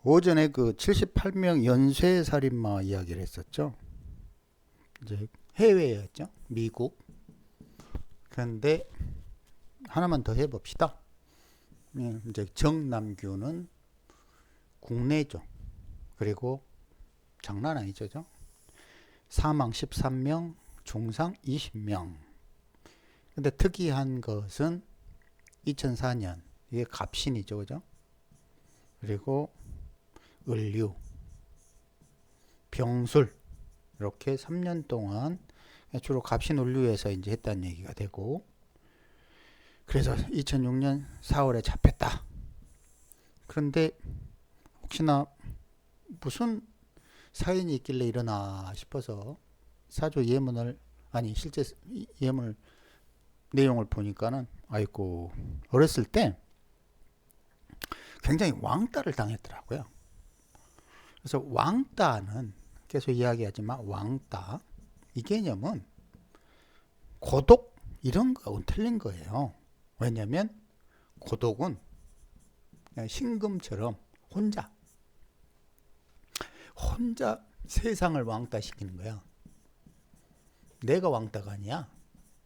오전에 그 78명 연쇄 살인마 이야기를 했었죠. 이제 해외였죠. 미국. 그런데 하나만 더 해봅시다. 이제 정남규는 국내죠. 그리고 장난 아니죠. 사망 13명, 중상 20명. 근데 특이한 것은 2004년 이게 갑신이죠. 그죠? 그리고 을류, 병술 이렇게 3년 동안 주로 갑신을류에서 이제 했다는 얘기가 되고, 그래서 2006년 4월에 잡혔다. 그런데 혹시나 무슨 사연이 있길래 일어나 싶어서 사조 예문을, 아니 실제 예문 내용을 보니까는 아이고, 어렸을 때 굉장히 왕따를 당했더라고요. 그래서 왕따는 계속 이야기하지만 왕따 이 개념은 고독 이런 거하고는 틀린 거예요. 왜냐하면 고독은 그냥 신금처럼 혼자 세상을 왕따시키는 거야. 내가 왕따가 아니야.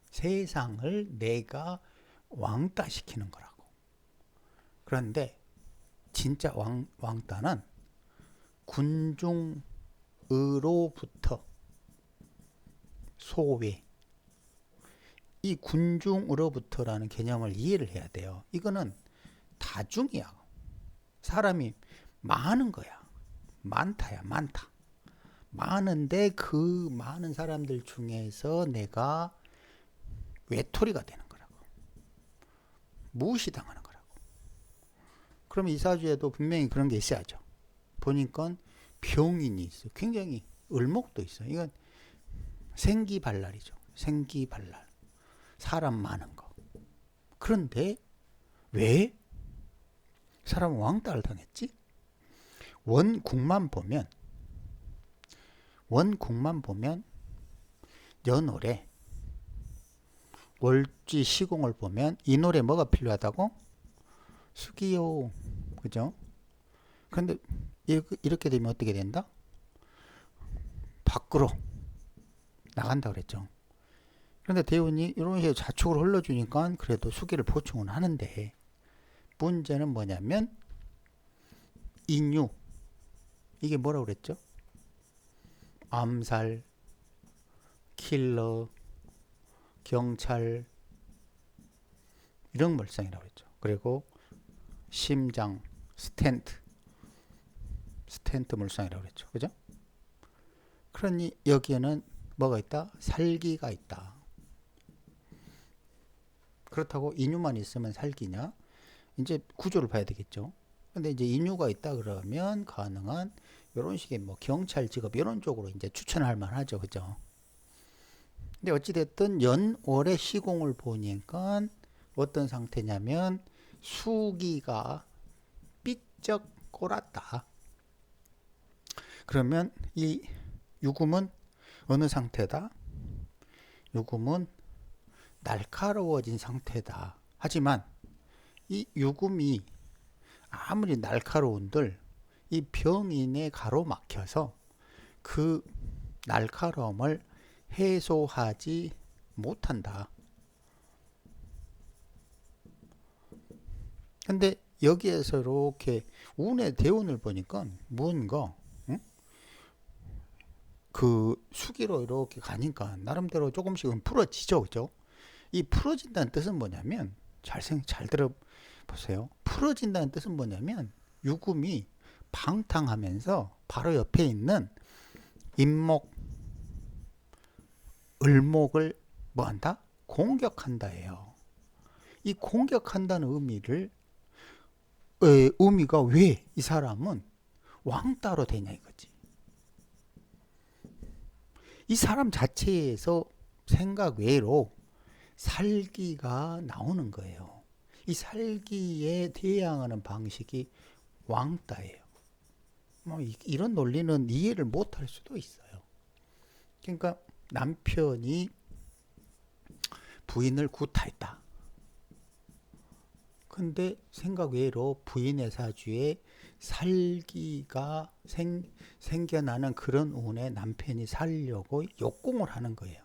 세상을 내가 왕따시키는 거라고. 그런데 진짜 왕따는 군중으로부터 소외, 이 군중으로부터라는 개념을 이해를 해야 돼요. 이거는 다중이야. 사람이 많은 거야. 많다야, 많다. 많은데 그 많은 사람들 중에서 내가 외톨이가 되는 거라고. 무시당하는 거라고. 그럼 이사주에도 분명히 그런 게 있어야죠. 보니까 병인이 있어. 굉장히 을목도 있어. 이건 생기발랄이죠. 생기발랄. 사람 많은 거. 그런데 왜 사람은 왕따를 당했지? 원국만 보면 연월에 월지 시공을 보면 이 노래 뭐가 필요하다고? 수기요. 그죠? 그런데 이렇게 되면 어떻게 된다? 밖으로 나간다 그랬죠. 그런데 대운이 이런 식으로 좌측으로 흘러주니까 그래도 수기를 보충은 하는데, 문제는 뭐냐면 인유, 이게 뭐라고 그랬죠? 암살, 킬러, 경찰 이런 물상이라고 했죠. 그리고 심장, 스텐트 물상이라고 그랬죠. 그죠? 그러니 여기에는 뭐가 있다? 살기가 있다. 그렇다고 인유만 있으면 살기냐? 이제 구조를 봐야 되겠죠. 근데 이제 인유가 있다 그러면 가능한 이런 식의 뭐 경찰 직업 이런 쪽으로 이제 추천할 만하죠. 그죠? 근데 어찌됐든 연월의 시공을 보니까 어떤 상태냐면 수기가 삐쩍 꼴았다. 그러면 이 유금은 어느 상태다? 유금은 날카로워진 상태다. 하지만 이 유금이 아무리 날카로운들 이 병인에 가로막혀서 그 날카로움을 해소하지 못한다. 근데 여기에서 이렇게 운의 대운을 보니까 뭔가 그 수기로 이렇게 가니까 나름대로 조금씩은 풀어지죠. 그죠? 이 풀어진다는 뜻은 뭐냐면 잘 들어보세요. 풀어진다는 뜻은 뭐냐면 유금이 방탕하면서 바로 옆에 있는 임목, 을목을 뭐한다? 공격한다예요. 이 공격한다는 의미가 왜 이 사람은 왕따로 되냐 이거지. 이 사람 자체에서 생각 외로 살기가 나오는 거예요. 이 살기에 대항하는 방식이 왕따예요. 뭐 이런 논리는 이해를 못할 수도 있어요. 그러니까 남편이 부인을 구타했다. 근데 생각 외로 부인의 사주에 살기가 생겨나는 그런 운에 남편이 살려고 역공을 하는 거예요.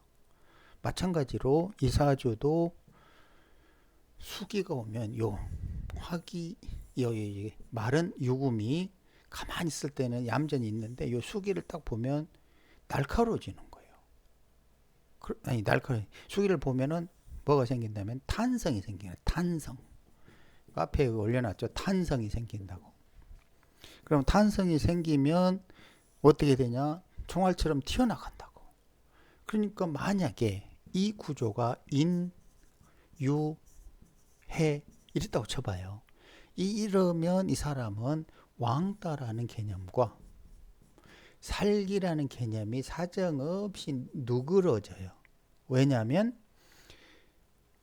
마찬가지로 이 사주도 수기가 오면 요 화기 마른 유금이 가만히 있을 때는 얌전히 있는데 요 수기를 딱 보면 날카로워지는 거예요. 아니 수기를 보면은 뭐가 생긴다면 탄성이 생기는 탄성. 앞에 올려놨죠. 탄성이 생긴다고. 그럼 탄성이 생기면 어떻게 되냐? 총알처럼 튀어나간다고. 그러니까 만약에 이 구조가 인, 유, 해 이랬다고 쳐봐요. 이러면 이 사람은 왕따라는 개념과 살기라는 개념이 사정없이 누그러져요. 왜냐하면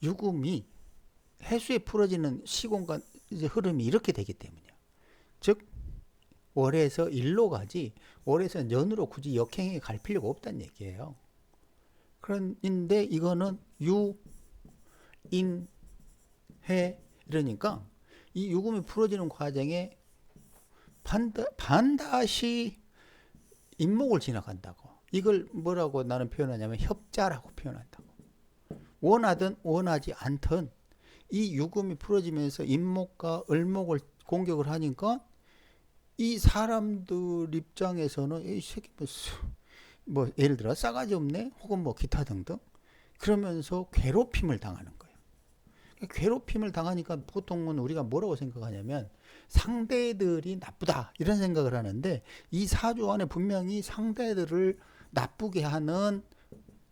유금이 해수에 풀어지는 시공간 흐름이 이렇게 되기 때문이에요. 즉 월에서 일로 가지 월에서 년으로 굳이 역행에 갈 필요가 없다는 얘기예요. 그런데 이거는 유, 인, 해 이러니까 이 유금이 풀어지는 과정에 반드시 인목을 지나간다고. 이걸 뭐라고 나는 표현하냐면 협자라고 표현한다고. 원하든 원하지 않든 이 유금이 풀어지면서 인목과 을목을 공격을 하니까 이 사람들 입장에서는 이 새끼 뭐 예를 들어 싸가지 없네 혹은 뭐 기타 등등 그러면서 괴롭힘을 당하는 거예요. 괴롭힘을 당하니까 보통은 우리가 뭐라고 생각하냐면 상대들이 나쁘다 이런 생각을 하는데 이 사주 안에 분명히 상대들을 나쁘게 하는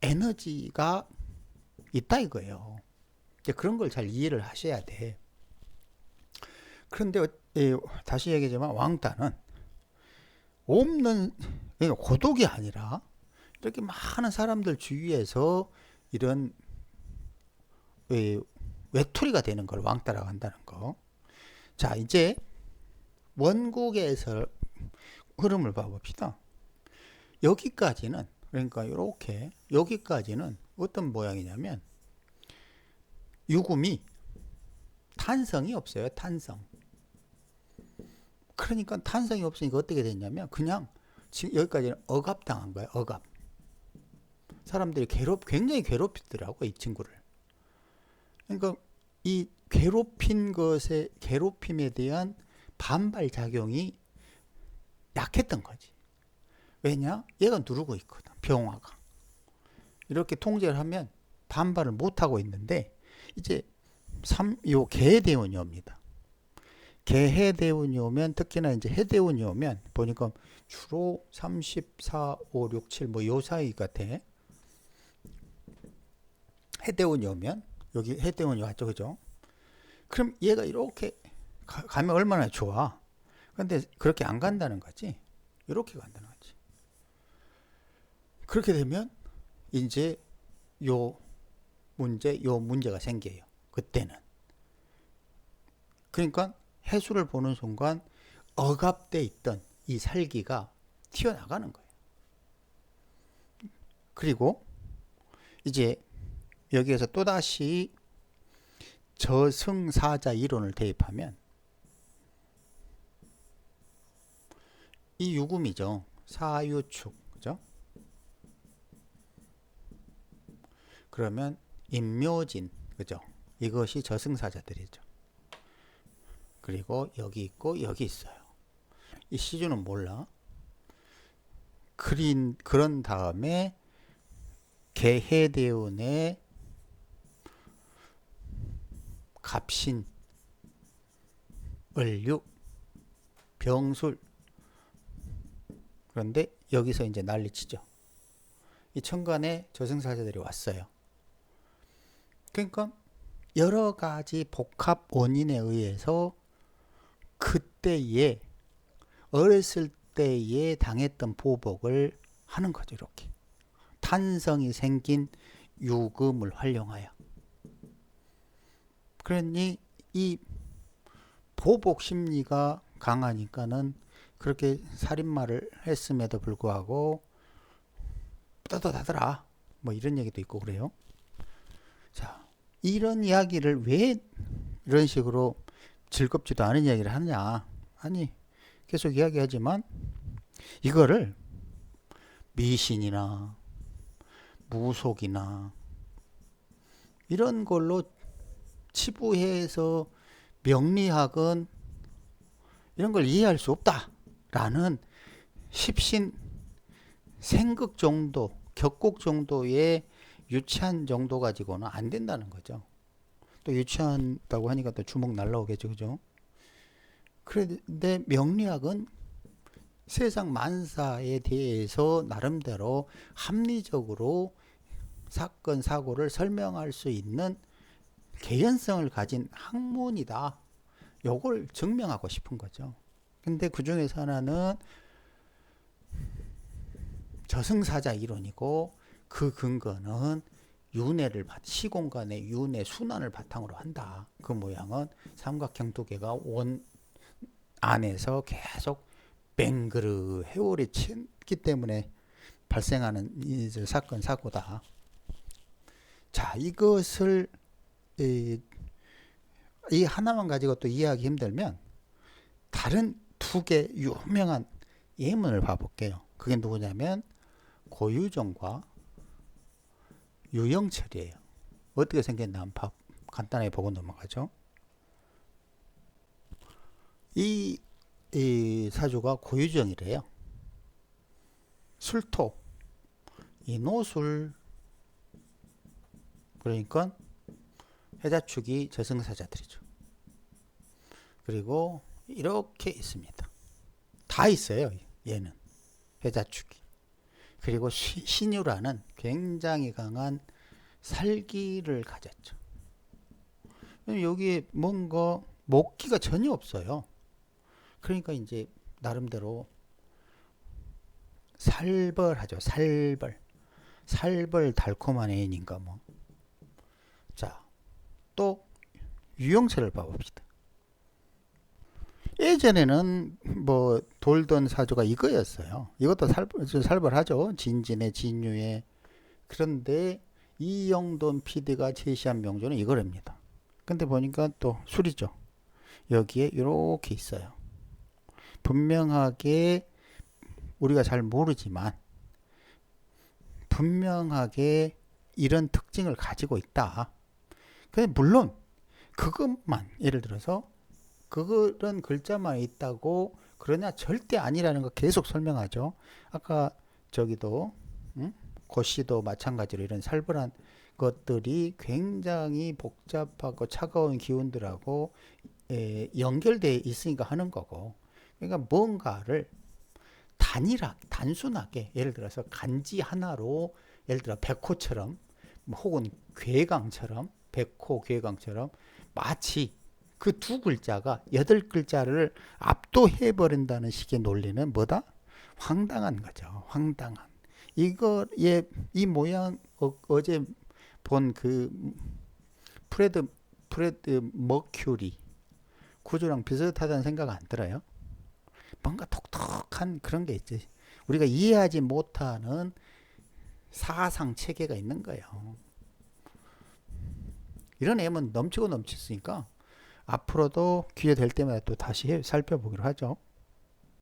에너지가 있다 이거예요. 이제 그런 걸 잘 이해를 하셔야 돼. 그런데 다시 얘기하지만 왕따는 없는 그러니까 고독이 아니라 이렇게 많은 사람들 주위에서 이런 외톨이가 되는 걸 왕따라고 한다는 거. 자, 이제 원국에서 흐름을 봐봅시다. 여기까지는 그러니까 이렇게 여기까지는 어떤 모양이냐면 유금이 탄성이 없어요. 탄성. 그러니까 탄성이 없으니까 어떻게 됐냐면 그냥 지금 여기까지는 억압당한 거예요. 억압. 사람들이 굉장히 괴롭히더라고 이 친구를. 그러니까 이 괴롭힘에 대한 반발 작용이 약했던 거지. 왜냐? 얘가 누르고 있거든. 병화가. 이렇게 통제를 하면 반발을 못 하고 있는데 이제 요 개해대운이 옵니다. 개해대운이 오면 특히나 이제 해대운이 오면 보니까 주로 34, 5, 6, 7 뭐 요 사이 같아. 해대운이 오면 여기 해대운이 왔죠, 그죠? 그럼 얘가 이렇게 가면 얼마나 좋아. 근데 그렇게 안 간다는 거지. 이렇게 간다는 거지. 그렇게 되면 이제 요 문제가 생겨요. 그때는. 그러니까 해수를 보는 순간 억압돼 있던 이 살기가 튀어나가는 거예요. 그리고 이제 여기에서 또다시 저승사자 이론을 대입하면 이 유금이죠. 사유축. 그죠? 그러면 임묘진. 그죠? 이것이 저승사자들이죠. 그리고 여기 있고 여기 있어요. 이 시주는 몰라. 그런 다음에 개해대운의 갑신, 을육, 병술. 그런데 여기서 이제 난리치죠. 이 천간에 저승사자들이 왔어요. 그러니까 여러 가지 복합 원인에 의해서 그때에 어렸을 때에 당했던 보복을 하는 거죠. 이렇게 탄성이 생긴 유금을 활용하여. 그러니 이 보복 심리가 강하니까는 그렇게 살인마를 했음에도 불구하고 떳떳하더라. 뭐 이런 얘기도 있고 그래요. 자, 이런 이야기를 왜 이런 식으로 즐겁지도 않은 이야기를 하느냐. 아니, 계속 이야기하지만 이거를 미신이나 무속이나 이런 걸로 치부해서 명리학은 이런 걸 이해할 수 없다라는 십신 생극 정도, 격곡 정도의 유치한 정도 가지고는 안 된다는 거죠. 또 유치하다고 하니까 또 주먹 날라오겠죠, 그죠? 그런데 명리학은 세상 만사에 대해서 나름대로 합리적으로 사건 사고를 설명할 수 있는 개연성을 가진 학문이다. 요걸 증명하고 싶은 거죠. 근데 그 중에서 하나는 저승사자 이론이고 그 근거는 윤회를 시공간의 윤회 순환을 바탕으로 한다. 그 모양은 삼각형 두 개가 원 안에서 계속 뱅그르 회오리 치기 때문에 발생하는 사건 사고다. 자, 이것을 이 하나만 가지고 또 이해하기 힘들면 다른 두 개 유명한 예문을 봐볼게요. 그게 누구냐면 고유정과 유영철이에요. 어떻게 생겼나 한번 간단하게 보고 넘어가죠. 이 사주가 고유정이래요. 술토, 인호술, 그러니까 해자축이 저승사자들이죠. 그리고 이렇게 있습니다. 다 있어요. 얘는 해자축이. 그리고 신유라는 굉장히 강한 살기를 가졌죠. 여기에 뭔가 목기가 전혀 없어요. 그러니까 이제 나름대로 살벌하죠. 살벌 달콤한 애인인가 뭐. 자, 또 유영철을 봐봅시다. 예전에는 뭐 돌던 사주가 이거였어요. 이것도 살벌하죠. 진진의 진유의. 그런데 이영돈 PD가 제시한 명조는 이거랍니다. 근데 보니까 또 술이죠. 여기에 이렇게 있어요. 분명하게 우리가 잘 모르지만 분명하게 이런 특징을 가지고 있다. 근데 물론 그것만 예를 들어서 그런 글자만 있다고 그러냐 절대 아니라는 거 계속 설명하죠. 아까 저기도 고씨도 마찬가지로 이런 살벌한 것들이 굉장히 복잡하고 차가운 기운들하고 연결되어 있으니까 하는 거고. 그러니까 뭔가를 단순하게 예를 들어서 간지 하나로 예를 들어 백호처럼 혹은 괴강처럼 백호 괴강처럼 마치 그 두 글자가 8글자를 압도해 버린다는 식의 논리는 뭐다? 황당한 거죠. 황당한. 이 모양 어제 본 그 프레드 머큐리 구조랑 비슷하다는 생각 안 들어요? 뭔가 독특한 그런 게 있지. 우리가 이해하지 못하는 사상 체계가 있는 거예요. 이런 애면 넘치고 넘쳤으니까 앞으로도 기회 될 때마다 또 다시 살펴보기로 하죠.